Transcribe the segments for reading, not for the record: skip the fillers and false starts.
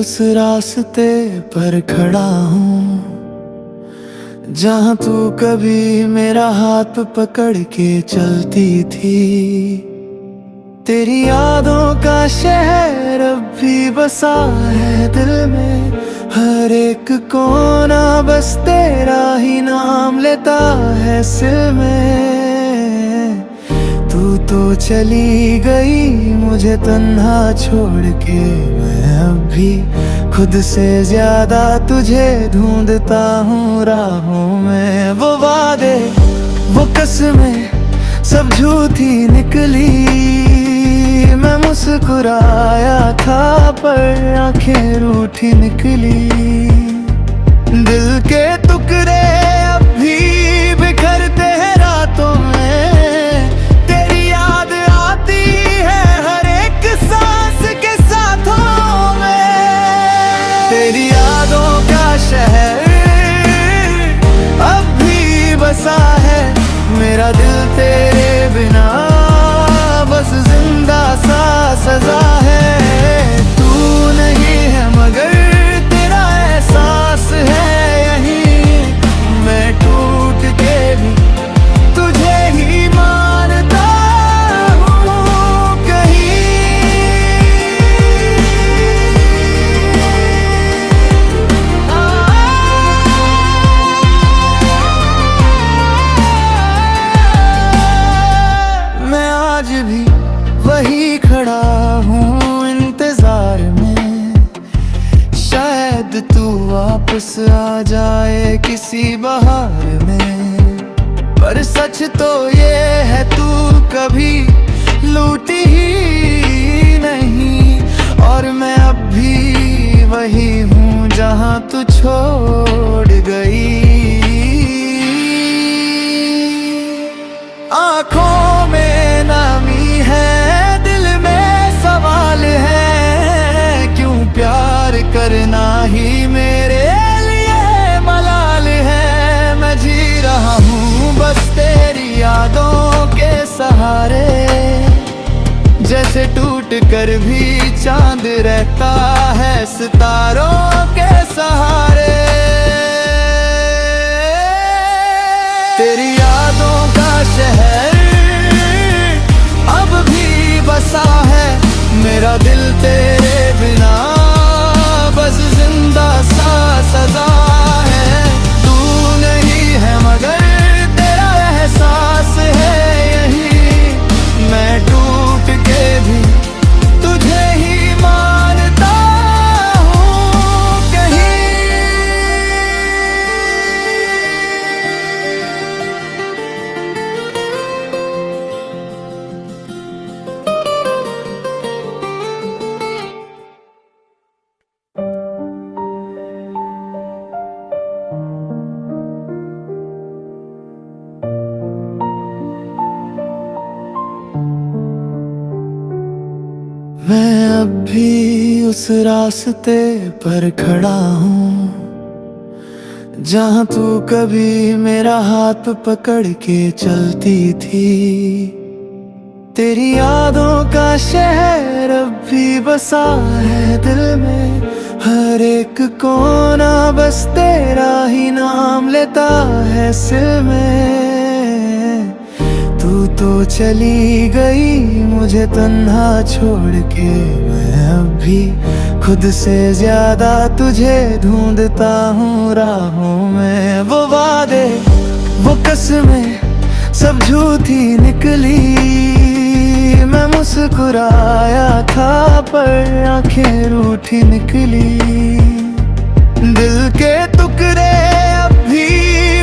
उस रास्ते पर खड़ा हूँ जहाँ तू कभी मेरा हाथ पकड़ के चलती थी। तेरी यादों का शहर अब भी बसा है दिल में, हर एक कोना बस तेरा ही नाम लेता है सिल में। तू तो चली गई मुझे तन्हा छोड़ के, मैं अब भी खुद से ज्यादा तुझे ढूंढता हूँ राहों में। वो वादे वो कसमें सब झूठी निकली, मैं मुस्कुराया था पर आंखें रूठी निकली। दिल के टुकड़े अब भी बिखरते हैं रातों में, तेरी याद आती है हर एक सांस के साथों में। तेरी यादों का शहर अब भी बसा है, मेरा दिल तेरे बिना बस जिंदा सा सजा है। तू नहीं है मगर तेरा एहसास है यही, मैं टूट के भी तुझे ही मानता हूँ कहीं। मैं आज भी वही खड़ा हूँ इंतजार में, शायद तू वापस आ जाए किसी बहार में। पर सच तो ये है तू कभी लूटी ही नहीं, और मैं अब भी वही हूँ जहाँ तू छोड़ गई। आँखों में नामी है, दिल में सवाल है, क्यों प्यार करना ही मेरे लिए मलाल है। मैं जी रहा हूँ बस तेरी यादों के सहारे, जैसे टूट कर भी चांद रहता है सितारों के सहारे। तेरी यादों का शहर अब भी बसा है, मेरा दिल तेरे बिना बस जिंदा सा सजा है। तू नहीं है मगर तेरा एहसास है यही, मैं टूट के भी तुझे ही मानता हूँ कहीं। मैं अब भी उस रास्ते पर खड़ा हूँ जहाँ तू कभी मेरा हाथ पकड़ के चलती थी। तेरी यादों का शहर अब भी बसा है दिल में, हर एक कोना बस तेरा ही नाम लेता है सिल में। तू तो चली गई मुझे तन्हा छोड़ के, मैं अब भी खुद से ज्यादा तुझे ढूंढता हूँ राहों में। वो वादे वो कसमें सब झूठी निकली, मैं मुस्कुराया था पर आंखें रूठी निकली। दिल के टुकड़े अब भी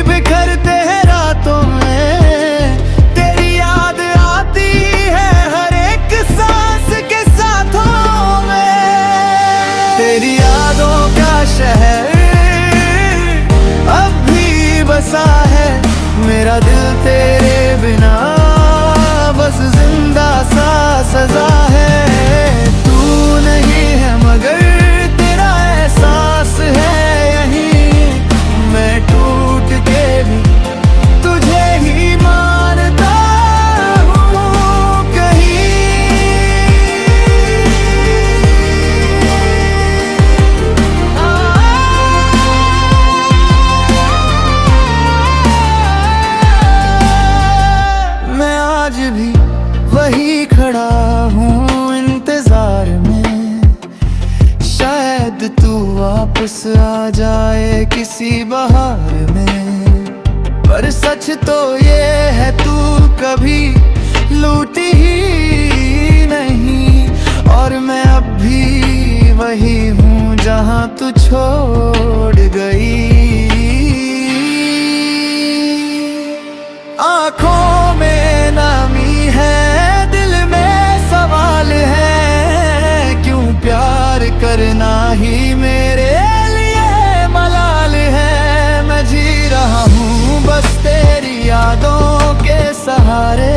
बिखरते हैं रातों में, तेरी याद आती है हर एक सांस के साथों में। तेरी यादों का शहर अब भी बसा है, मेरा दिल तेरे बिना बस जिंदा सा सजा है। तू नहीं है मगर तेरा वापस आ जाए किसी बहार में। पर सच तो ये है तू कभी लूटी ही नहीं, और मैं अब भी वही हूँ जहाँ तू छोड़ गई। आँखों में नामी है, दिल में सवाल है, क्यों प्यार करना ही मेरे लिए मलाल है। मैं जी रहा हूँ बस तेरी यादों के सहारे,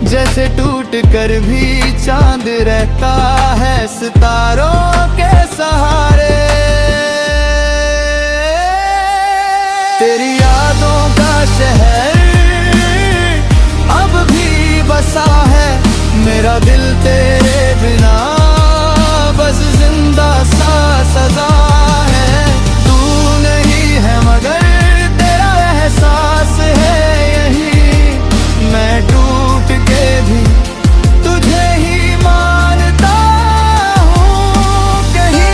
जैसे टूट कर भी चांद रहता है सितारों के सहारे। तेरी यादों का शहर अब भी बसा है, मेरा दिल तेरे बिना बस जिंदा सा सजा है। तू नहीं है मगर तेरा एहसास है यही, मैं टूट के भी तुझे ही मानता हूँ कहीं।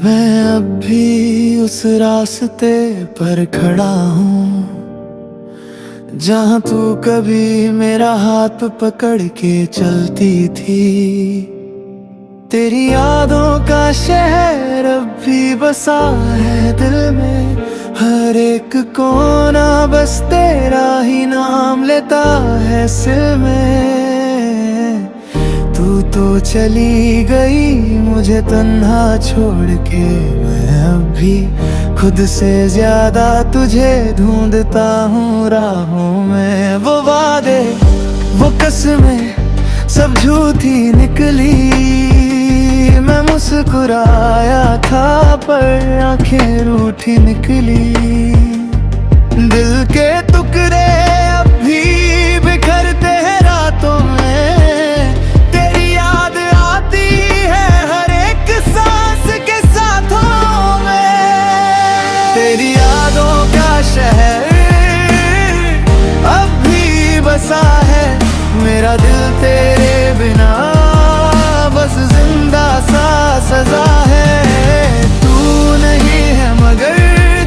मैं अब भी उस रास्ते पर खड़ा हूँ, जहाँ तू कभी मेरा हाथ पकड़ के चलती थी। तेरी यादों का शहर अब भी बसा है दिल में, हर एक कोना बस तेरा ही नाम लेता है सिल में। तू तो चली गई मुझे तन्हा छोड़ के, मैं अब भी खुद से ज्यादा तुझे ढूंढता हूँ राहों में। वो वादे वो कसमें सब झूठी निकली, मैं मुस्कुराया था पर आंखें रूठी निकली। दिल के टुकड़े अब भी बिखरते हैं रातों में, तेरी याद आती है हर एक सांस के साथों में। तेरी यादों का शहर अब भी बसा है, मेरा दिल तेरे बिना बस जिंदा सा सजा है। तू नहीं है मगर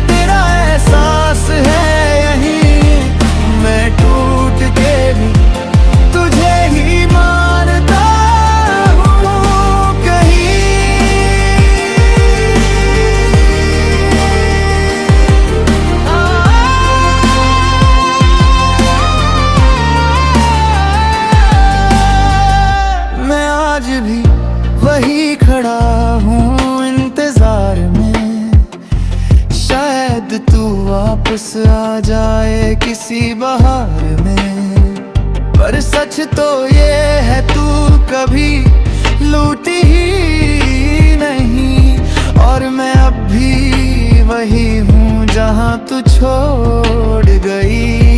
तेरा एहसास है यही, मैं टूट के भी तुझे ही मानता हूँ कहीं। मैं आज भी वही खड़ा हूँ इंतजार में, शायद तू वापस आ जाए किसी बहार में। पर सच तो ये है तू कभी लूटी ही नहीं, और मैं अब भी वही हूँ जहाँ तू छोड़ गई।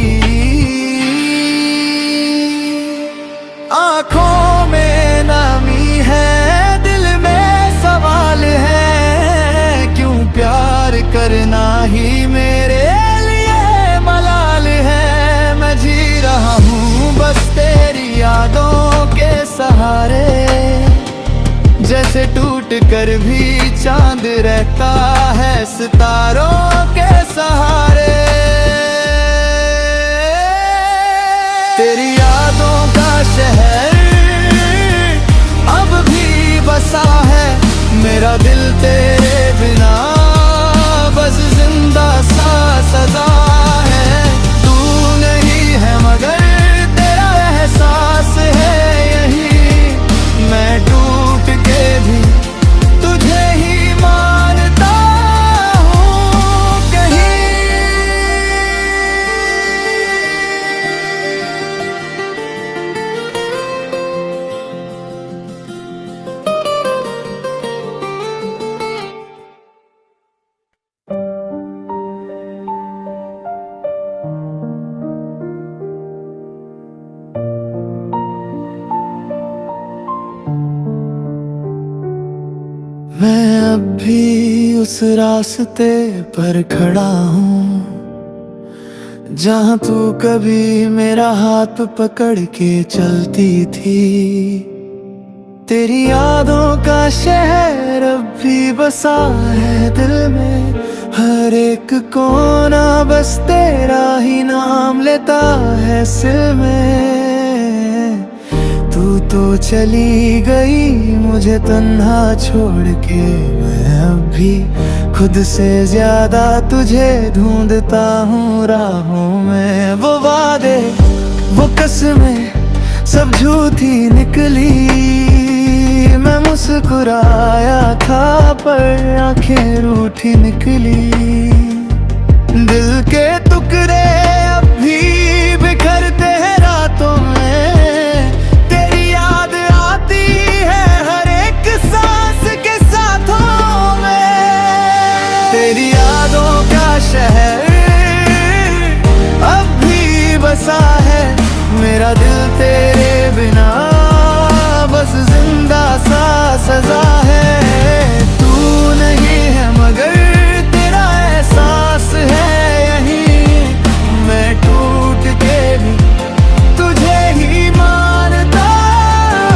आँखों में नामी है, दिल में सवाल है, क्यों प्यार करना ही मेरे लिए मलाल है। मैं जी रहा हूँ बस तेरी यादों के सहारे, जैसे टूट कर भी चांद रहता है सितारों के सहारे। तेरी यादों का शहर अब भी बसा है, मेरा दिल तेरे बिना बस जिंदा सा सजा है। तू नहीं है मगर तेरा एहसास है यही, मैं टूट के भी तुझे ही मानता हूँ अब भी उस रास्ते पर खड़ा हूँ जहाँ तू कभी मेरा हाथ पकड़ के चलती थी। तेरी यादों का शहर अब भी बसा है दिल में, हर एक कोना बस तेरा ही नाम लेता है सिल में। तू तो चली गई मुझे तन्हा छोड़ के, मैं अब भी खुद से ज्यादा तुझे ढूंढता हूँ राहों में। वो वादे वो कसमें सब झूठी निकली, मैं मुस्कुराया था पर आंखें रूठी निकली। दिल के टुकड़े अब भी बिखरते हैं रातों में, तेरी याद आती है हर एक सांस के साथों में। तेरी यादों का शहर अब भी बसा है, मेरा दिल तेरे बिना बस जिंदा सा सजा है। तू नहीं है मगर तेरा एहसास है यही, मैं टूट के भी तुझे ही मानता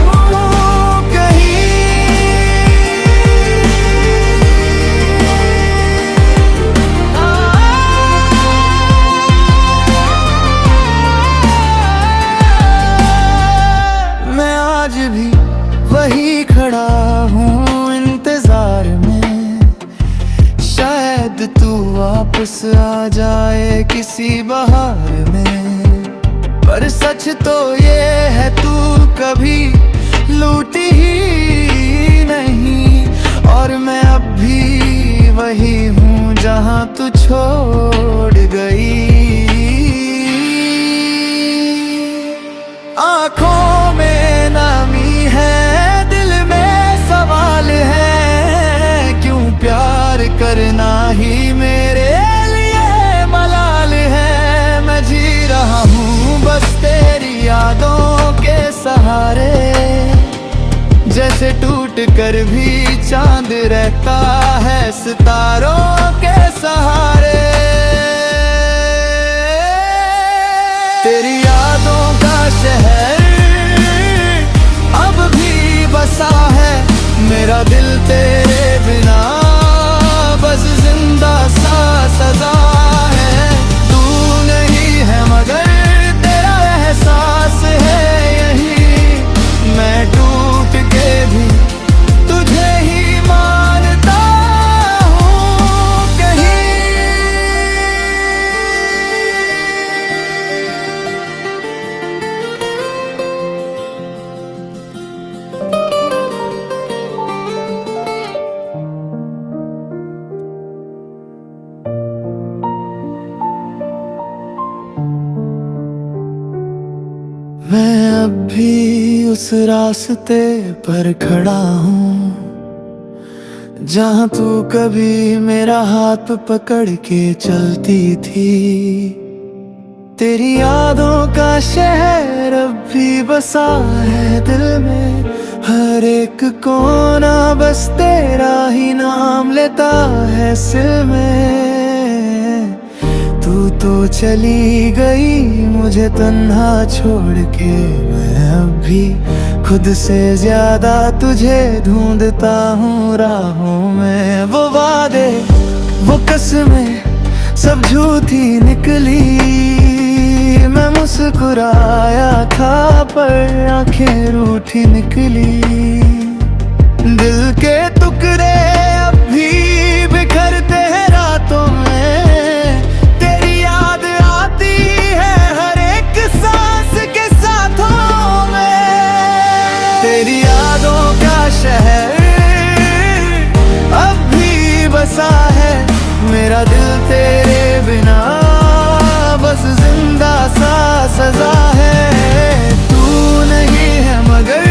हूँ कहीं। मैं आज भी वही खड़ा हूँ इंतजार में, शायद तू वापस आ जाए किसी बहार में। पर सच तो ये है तू कभी लूटी ही नहीं, और मैं अब भी वही हूँ जहाँ तू छोड़ गई। आँखों में नामी है, दिल में सवाल है, क्यों प्यार करना ही मेरे लिए मलाल है। मैं जी रहा हूँ बस तेरी यादों के सहारे, जैसे टूट कर भी चांद रहता है सितारों के सहारे। तेरी यादों का शहर अब भी बसा है, मेरा दिल तेरे बिना बस जिंदा सा सजा है। तू नहीं है मगर तेरा एहसास है यही, मैं टूट के भी तुझे ही मानता हूँ कहीं। मैं अब भी उस रास्ते पर खड़ा हूँ जहाँ तू कभी मेरा हाथ पकड़ के चलती थी। तेरी यादों का शहर अब भी बसा है दिल में, हर एक कोना बस तेरा ही नाम लेता है सिल में। तू तो चली गई मुझे तन्हा छोड़ के, मैं अब भी खुद से ज्यादा तुझे ढूंढता हूँ राहों में। वो वादे वो कसमें सब झूठी निकली, मैं मुस्कुराया था पर आंखें रूठी निकली। दिल के टुकड़े अब भी बिखरते हैं रातों में, तेरी याद आती है हर एक सांस के साथों में। तेरी यादों का शहर अब भी बसा है, मेरा दिल तेरे बिना बस जिंदा सा सजा है। तू नहीं है मगर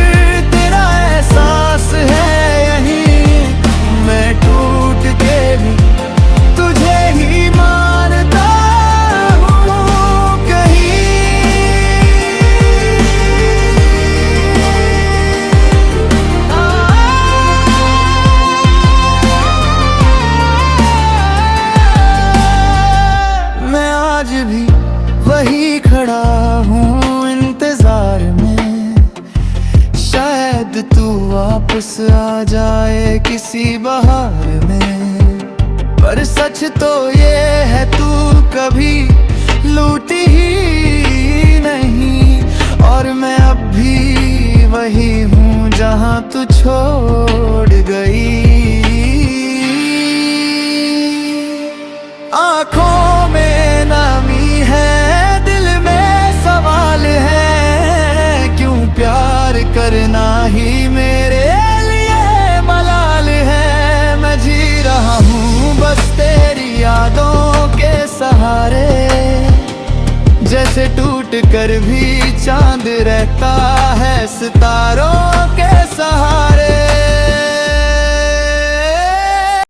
तेरा एहसास है यही, मैं टूट के भी भी वही खड़ा हूँ इंतजार में। शायद तू वापस आ जाए किसी बहार में, पर सच तो ये है तू कभी लूटी ही नहीं। और मैं अब भी वही हूँ जहाँ तू छोड़ गई। आँखों में नमी है, दिल में सवाल है, क्यों प्यार करना ही मेरे लिए मलाल है। मैं जी रहा हूँ बस तेरी यादों के सहारे, जैसे टूट कर भी चांद रहता है सितारों के सहारे।